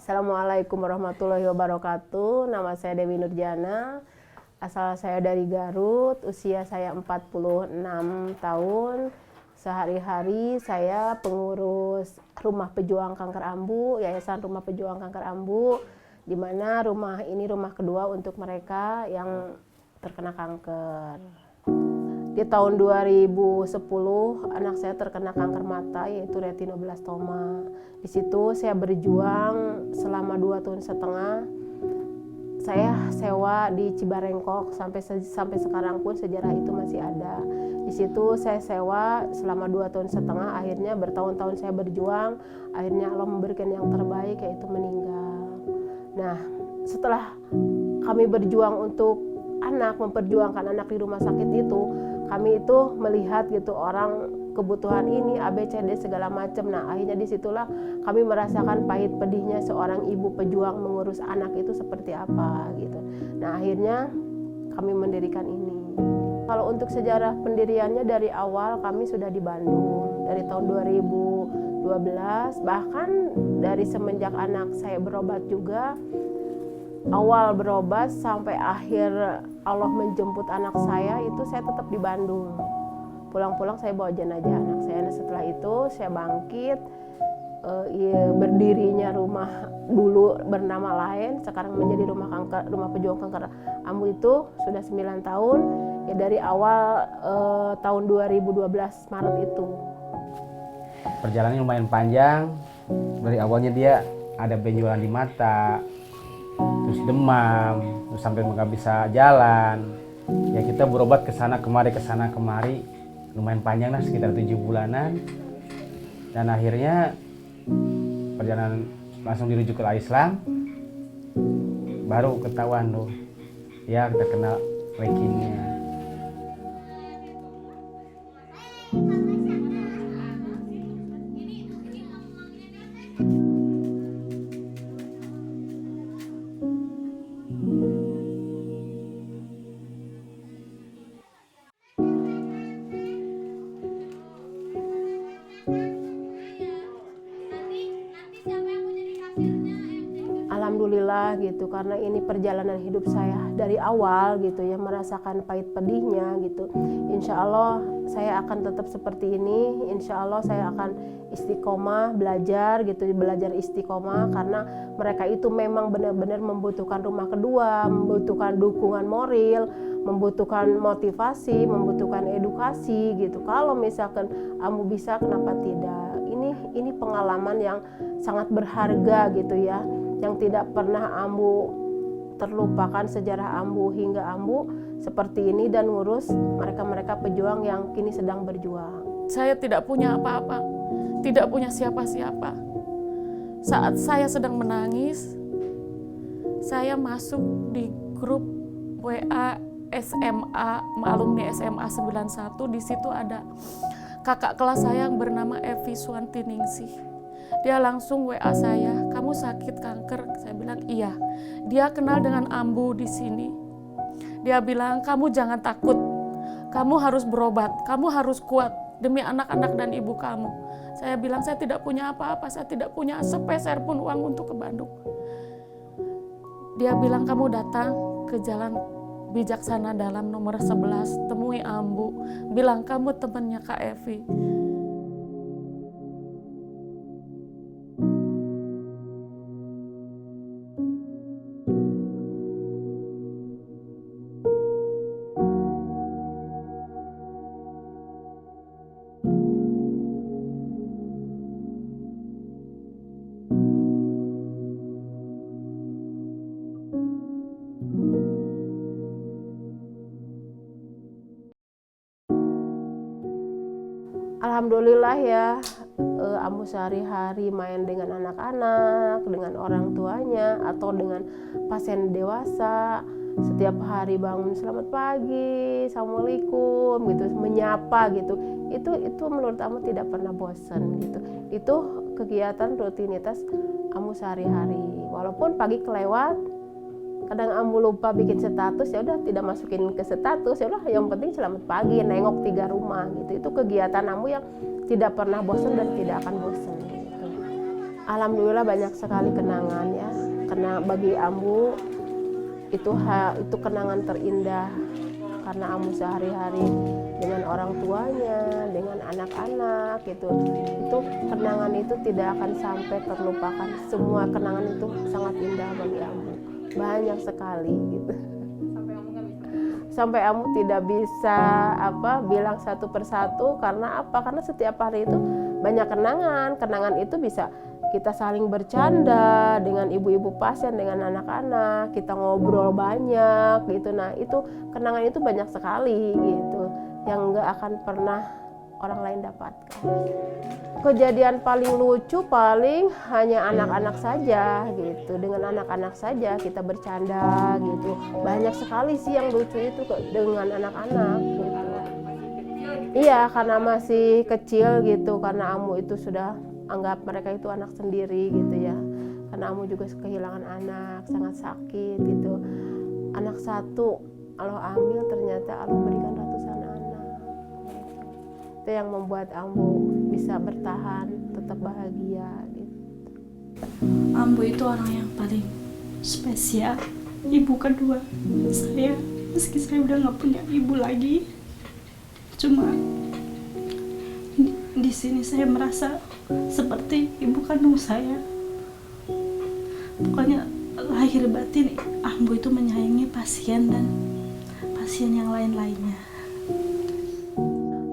Assalamualaikum warahmatullahi wabarakatuh. Nama saya Dewi Nurjana. Asal saya dari Garut. Usia saya 46 tahun. Sehari-hari saya pengurus Rumah Pejuang Kanker Ambu, Yayasan Rumah Pejuang Kanker Ambu, di mana rumah ini rumah kedua untuk mereka yang terkena kanker. Di tahun 2010 anak saya terkena kanker mata yaitu retinoblastoma. Di situ saya berjuang selama 2 tahun setengah. Saya sewa di Cibarengkok sampai sekarang pun sejarah itu masih ada. Di situ saya sewa selama 2 tahun setengah. Akhirnya bertahun-tahun saya berjuang. Akhirnya Allah memberikan yang terbaik yaitu meninggal. Nah, setelah kami berjuang untuk memperjuangkan anak di rumah sakit itu, kami itu melihat gitu orang kebutuhan ini ABCD segala macam. Nah, akhirnya disitulah kami merasakan pahit pedihnya seorang ibu pejuang mengurus anak itu seperti apa gitu. Nah, akhirnya kami mendirikan ini. Kalau untuk sejarah pendiriannya dari awal kami sudah di Bandung dari tahun 2012, bahkan dari semenjak anak saya berobat juga. Awal berobat sampai akhir Allah menjemput anak saya itu saya tetap di Bandung. Pulang-pulang saya bawa jenazah anak saya. Nah, setelah itu saya bangkit, berdirinya rumah dulu bernama lain, sekarang menjadi rumah pejuang kanker ambu itu sudah 9 tahun. Ya dari awal tahun 2012 Maret itu. Perjalanannya lumayan panjang. Dari awalnya dia ada benjolan di mata, terus demam, terus sampai nggak bisa jalan. Ya kita berobat ke sana kemari, lumayan panjang lah, sekitar 7 bulanan. Dan akhirnya perjalanan langsung dirujuk ke Islam. Baru ketahuan tuh, ya kita kena leukemia. Alhamdulillah gitu, karena ini perjalanan hidup saya dari awal gitu ya, merasakan pahit pedihnya gitu. Insya Allah saya akan tetap seperti ini. Insya Allah saya akan istiqomah belajar gitu, belajar istiqomah, karena mereka itu memang benar-benar membutuhkan rumah kedua, membutuhkan dukungan moral, membutuhkan motivasi, membutuhkan edukasi gitu. Kalau misalkan ambu bisa, kenapa tidak? Ini pengalaman yang sangat berharga gitu ya, yang tidak pernah ambu terlupakan sejarah ambu hingga ambu seperti ini dan ngurus mereka-mereka pejuang yang kini sedang berjuang. Saya tidak punya apa-apa, tidak punya siapa-siapa. Saat saya sedang menangis, saya masuk di grup WA SMA, alumni SMA 91. Di situ ada kakak kelas saya yang bernama Evi Suwanti Ningsih. Dia langsung WA saya, "Kamu sakit kanker?" Saya bilang, "Iya." Dia kenal dengan ambu di sini. Dia bilang, "Kamu jangan takut. Kamu harus berobat. Kamu harus kuat demi anak-anak dan ibu kamu." Saya bilang, "Saya tidak punya apa-apa. Saya tidak punya sepeser pun uang untuk ke Bandung." Dia bilang, "Kamu datang ke Jalan Bijaksana Dalam nomor 11, temui ambu. Bilang kamu temannya Kak Evi." Alhamdulillah ya, ambu sehari-hari main dengan anak-anak, dengan orang tuanya, atau dengan pasien dewasa. Setiap hari bangun, "Selamat pagi, Assalamualaikum," gitu, menyapa gitu. Itu menurut ambu tidak pernah bosan gitu. Itu kegiatan rutinitas ambu sehari-hari. Walaupun pagi kelewat, kadang ambu lupa bikin status, ya udah tidak masukin ke status, ya udah yang penting selamat pagi, nengok 3 rumah gitu. Itu kegiatan ambu yang tidak pernah bosan dan tidak akan bosan gitu. Alhamdulillah banyak sekali kenangan ya, karena bagi Ambu itu kenangan terindah, karena Ambu sehari-hari dengan orang tuanya, dengan anak-anak gitu. Itu kenangan itu tidak akan sampai terlupakan. Semua kenangan itu sangat indah bagi Ambu, banyak sekali gitu. Sampai Ambu tidak bisa bilang satu persatu, karena karena setiap hari itu banyak kenangan itu bisa kita saling bercanda dengan ibu-ibu pasien, dengan anak-anak, kita ngobrol banyak gitu. Nah itu kenangan itu banyak sekali gitu, yang nggak akan pernah orang lain dapatkan. Kejadian paling lucu paling hanya anak-anak saja gitu, dengan anak-anak saja kita bercanda gitu. Banyak sekali sih yang lucu itu dengan anak-anak gitu. Iya, karena masih kecil gitu, karena Amu itu sudah anggap mereka itu anak sendiri gitu ya. Karena Amu juga kehilangan anak, sangat sakit gitu. Anak satu Allah ambil, ternyata Allah berikan ratusan anak. Itu yang membuat Ambu bisa bertahan, tetap bahagia gitu. Ambu itu orang yang paling spesial, ibu kedua saya. Meski saya udah gak punya ibu lagi, cuma di sini saya merasa seperti ibu kandung saya. Pokoknya lahir batin Ambu itu menyayangi pasien dan pasien yang lain-lainnya.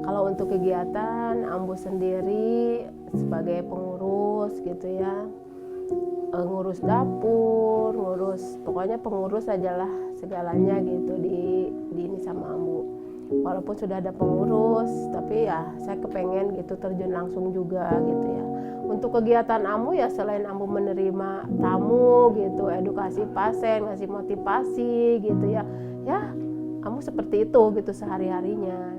Kalau untuk kegiatan Ambu sendiri sebagai pengurus gitu ya, ngurus dapur, pokoknya pengurus ajalah segalanya gitu di ini sama Ambu. Walaupun sudah ada pengurus, tapi ya saya kepengen gitu terjun langsung juga gitu ya. Untuk kegiatan Ambu ya selain Ambu menerima tamu gitu, edukasi pasien, ngasih motivasi gitu ya. Ya Ambu seperti itu gitu sehari-harinya.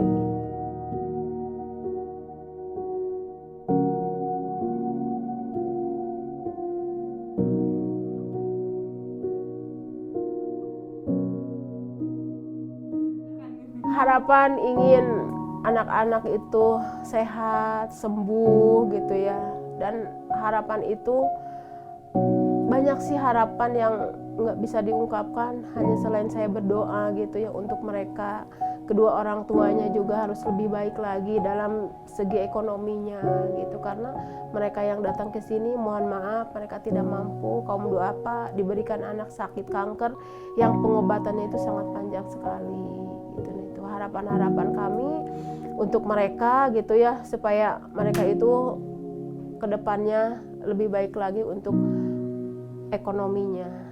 Harapan ingin anak-anak itu sehat, sembuh gitu ya. Dan harapan itu banyak sih harapan yang nggak bisa diungkapkan, hanya selain saya berdoa gitu ya untuk mereka. Kedua orang tuanya juga harus lebih baik lagi dalam segi ekonominya gitu, karena mereka yang datang ke sini mohon maaf mereka tidak mampu, kaum duafa diberikan anak sakit kanker yang pengobatannya itu sangat panjang sekali gitu. Nah, itu harapan-harapan kami untuk mereka gitu ya, supaya mereka itu kedepannya lebih baik lagi untuk ekonominya.